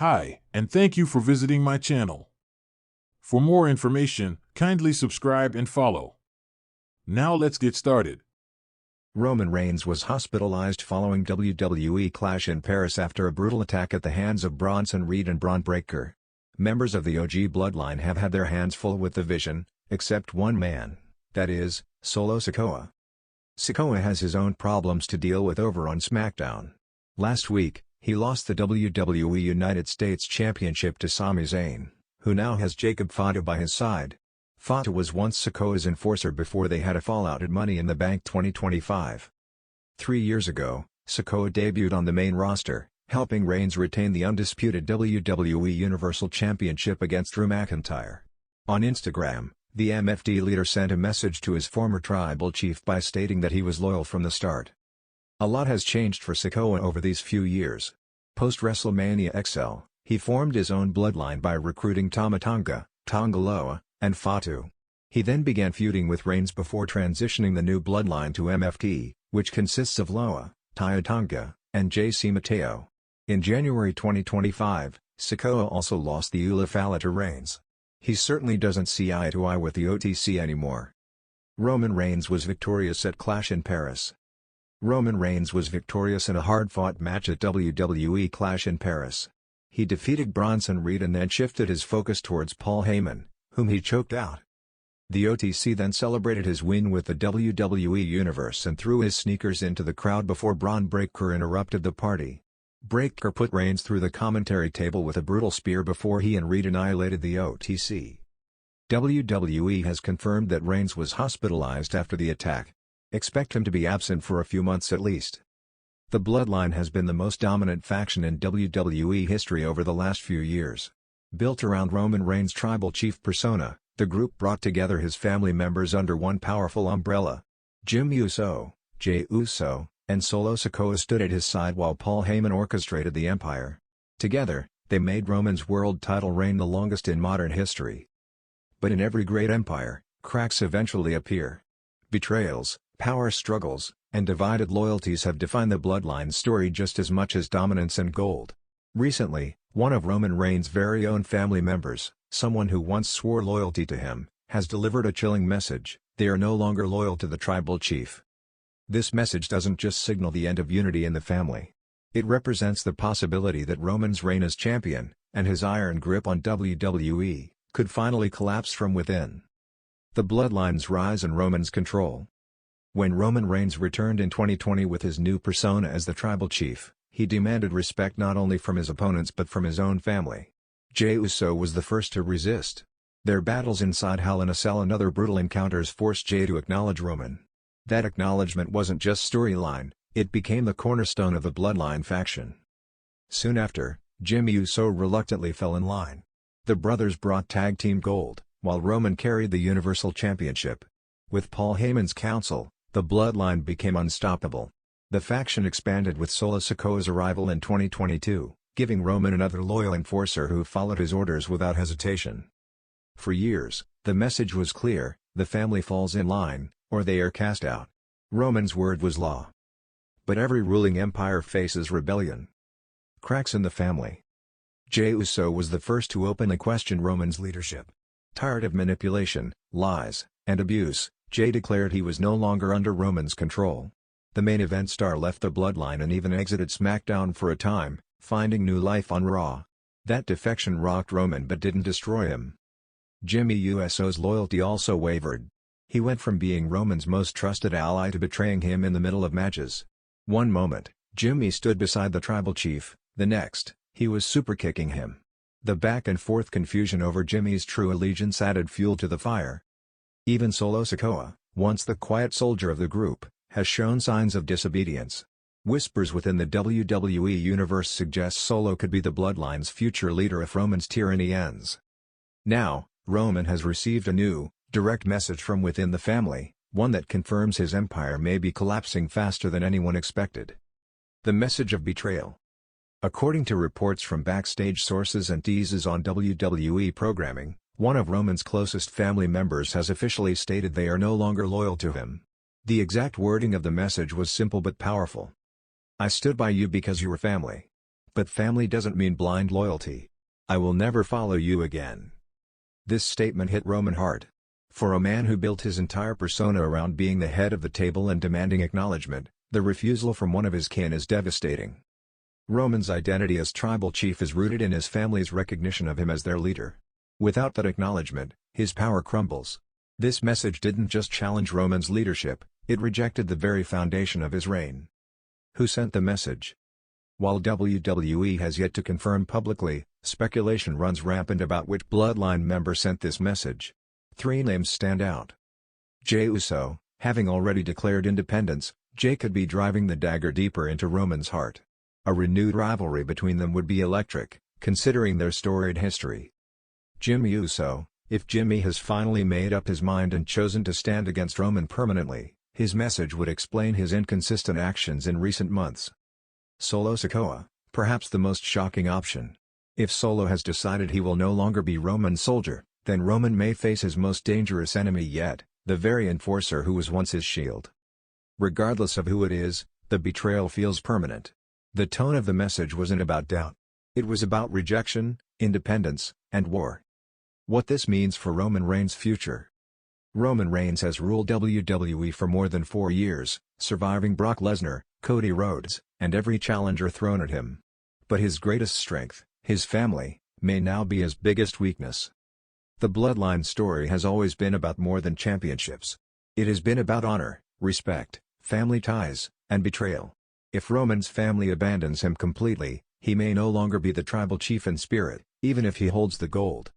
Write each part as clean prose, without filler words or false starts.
Hi, and thank you for visiting my channel. For more information, kindly subscribe and follow. Now let's get started. Roman Reigns was hospitalized following WWE Clash in Paris after a brutal attack at the hands of Bronson Reed and Braun Breaker. Members of the OG Bloodline have had their hands full with the Vision, except one man, that is, Solo Sikoa. Sikoa has his own problems to deal with over on SmackDown. Last week, he lost the WWE United States Championship to Sami Zayn, who now has Jacob Fatu by his side. Fatu was once Sikoa's enforcer before they had a fallout at Money in the Bank 2025. 3 years ago, Sikoa debuted on the main roster, helping Reigns retain the undisputed WWE Universal Championship against Drew McIntyre. On Instagram, the MFD leader sent a message to his former tribal chief by stating that he was loyal from the start. A lot has changed for Sikoa over these few years. Post-WrestleMania XL, he formed his own bloodline by recruiting Tama Tonga, Tonga Loa, and Fatu. He then began feuding with Reigns before transitioning the new bloodline to MFT, which consists of Loa, Taya Tonga, and JC Mateo. In January 2025, Sikoa also lost the Ula Fala to Reigns. He certainly doesn't see eye to eye with the OTC anymore. Roman Reigns was victorious at Clash in Paris. Roman Reigns was victorious in a hard-fought match at WWE Clash in Paris. He defeated Bronson Reed and then shifted his focus towards Paul Heyman, whom he choked out. The OTC then celebrated his win with the WWE Universe and threw his sneakers into the crowd before Braun Breaker interrupted the party. Breaker put Reigns through the commentary table with a brutal spear before he and Reed annihilated the OTC. WWE has confirmed that Reigns was hospitalized after the attack. Expect him to be absent for a few months at least. The Bloodline has been the most dominant faction in WWE history over the last few years. Built around Roman Reigns' tribal chief persona, the group brought together his family members under one powerful umbrella. Jim Uso, Jey Uso, and Solo Sikoa stood at his side while Paul Heyman orchestrated the Empire. Together, they made Roman's world title reign the longest in modern history. But in every great empire, cracks eventually appear. Betrayals, power struggles, and divided loyalties have defined the Bloodline story just as much as dominance and gold. Recently, one of Roman Reigns' very own family members, someone who once swore loyalty to him, has delivered a chilling message: they are no longer loyal to the tribal chief. This message doesn't just signal the end of unity in the family. It represents the possibility that Roman's reign as champion, and his iron grip on WWE, could finally collapse from within. The Bloodline's rise and Roman's control. When Roman Reigns returned in 2020 with his new persona as the tribal chief, he demanded respect not only from his opponents but from his own family. Jey Uso was the first to resist. Their battles inside Hell in a Cell and other brutal encounters forced Jey to acknowledge Roman. That acknowledgement wasn't just storyline, it became the cornerstone of the Bloodline faction. Soon after, Jimmy Uso reluctantly fell in line. The brothers brought tag team gold, while Roman carried the Universal Championship. With Paul Heyman's counsel, the Bloodline became unstoppable. The faction expanded with Solo Sikoa's arrival in 2022, giving Roman another loyal enforcer who followed his orders without hesitation. For years, the message was clear: the family falls in line, or they are cast out. Roman's word was law. But every ruling empire faces rebellion. Cracks in the family. Jey Uso was the first to openly question Roman's leadership. Tired of manipulation, lies, and abuse, Jey declared he was no longer under Roman's control. The main event star left the Bloodline and even exited SmackDown for a time, finding new life on Raw. That defection rocked Roman but didn't destroy him. Jimmy Uso's loyalty also wavered. He went from being Roman's most trusted ally to betraying him in the middle of matches. One moment, Jimmy stood beside the tribal chief, the next, he was superkicking him. The back-and-forth confusion over Jimmy's true allegiance added fuel to the fire. Even Solo Sikoa, once the quiet soldier of the group, has shown signs of disobedience. Whispers within the WWE Universe suggest Solo could be the Bloodline's future leader if Roman's tyranny ends. Now, Roman has received a new, direct message from within the family, one that confirms his empire may be collapsing faster than anyone expected. The message of betrayal. According to reports from backstage sources and teases on WWE programming, one of Roman's closest family members has officially stated they are no longer loyal to him. The exact wording of the message was simple but powerful. "I stood by you because you were family. But family doesn't mean blind loyalty. I will never follow you again. This statement hit Roman hard. For a man who built his entire persona around being the head of the table and demanding acknowledgement, the refusal from one of his kin is devastating. Roman's identity as tribal chief is rooted in his family's recognition of him as their leader. Without that acknowledgement, his power crumbles. This message didn't just challenge Roman's leadership, it rejected the very foundation of his reign. Who sent the message? While WWE has yet to confirm publicly, speculation runs rampant about which Bloodline member sent this message. 3 names stand out. Jey Uso, having already declared independence, Jey could be driving the dagger deeper into Roman's heart. A renewed rivalry between them would be electric, considering their storied history. Jimmy Uso, if Jimmy has finally made up his mind and chosen to stand against Roman permanently, his message would explain his inconsistent actions in recent months. Solo Sikoa, perhaps the most shocking option. If Solo has decided he will no longer be Roman's soldier, then Roman may face his most dangerous enemy yet, the very enforcer who was once his shield. Regardless of who it is, the betrayal feels permanent. The tone of the message wasn't about doubt. It was about rejection, independence, and war. What this means for Roman Reigns' future. Roman Reigns has ruled WWE for more than 4 years, surviving Brock Lesnar, Cody Rhodes, and every challenger thrown at him. But his greatest strength, his family, may now be his biggest weakness. The Bloodline story has always been about more than championships. It has been about honor, respect, family ties, and betrayal. If Roman's family abandons him completely, he may no longer be the tribal chief in spirit, even if he holds the gold.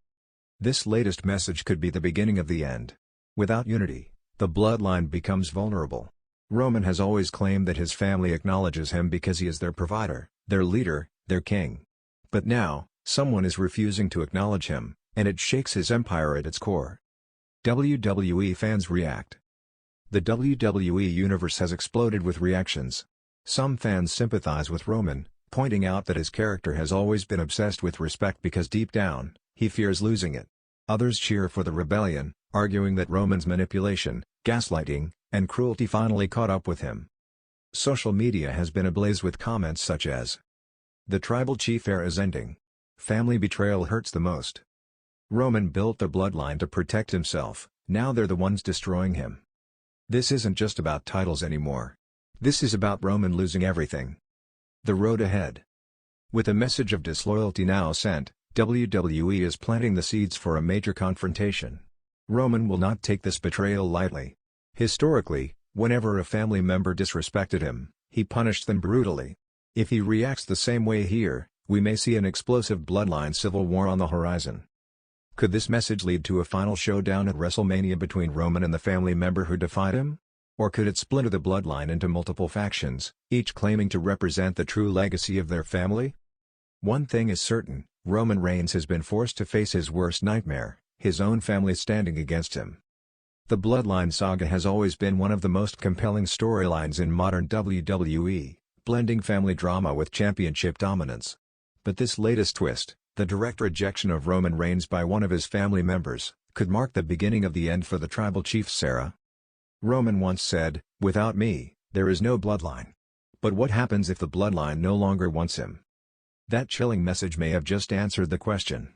This latest message could be the beginning of the end. Without unity, the Bloodline becomes vulnerable. Roman has always claimed that his family acknowledges him because he is their provider, their leader, their king. But now, someone is refusing to acknowledge him, and it shakes his empire at its core. WWE fans react. The WWE universe has exploded with reactions. Some fans sympathize with Roman, pointing out that his character has always been obsessed with respect because deep down, he fears losing it. Others cheer for the rebellion, arguing that Roman's manipulation, gaslighting, and cruelty finally caught up with him. Social media has been ablaze with comments such as, "The tribal chief era is ending. Family betrayal hurts the most. Roman built the bloodline to protect himself, now they're the ones destroying him." This isn't just about titles anymore. This is about Roman losing everything. The road ahead. With a message of disloyalty now sent, WWE is planting the seeds for a major confrontation. Roman will not take this betrayal lightly. Historically, whenever a family member disrespected him, he punished them brutally. If he reacts the same way here, we may see an explosive bloodline civil war on the horizon. Could this message lead to a final showdown at WrestleMania between Roman and the family member who defied him? Or could it splinter the bloodline into multiple factions, each claiming to represent the true legacy of their family? One thing is certain, Roman Reigns has been forced to face his worst nightmare, his own family standing against him. The Bloodline saga has always been one of the most compelling storylines in modern WWE, blending family drama with championship dominance. But this latest twist, the direct rejection of Roman Reigns by one of his family members, could mark the beginning of the end for the tribal chief's era. Roman once said, "Without me, there is no bloodline." But what happens if the bloodline no longer wants him? That chilling message may have just answered the question.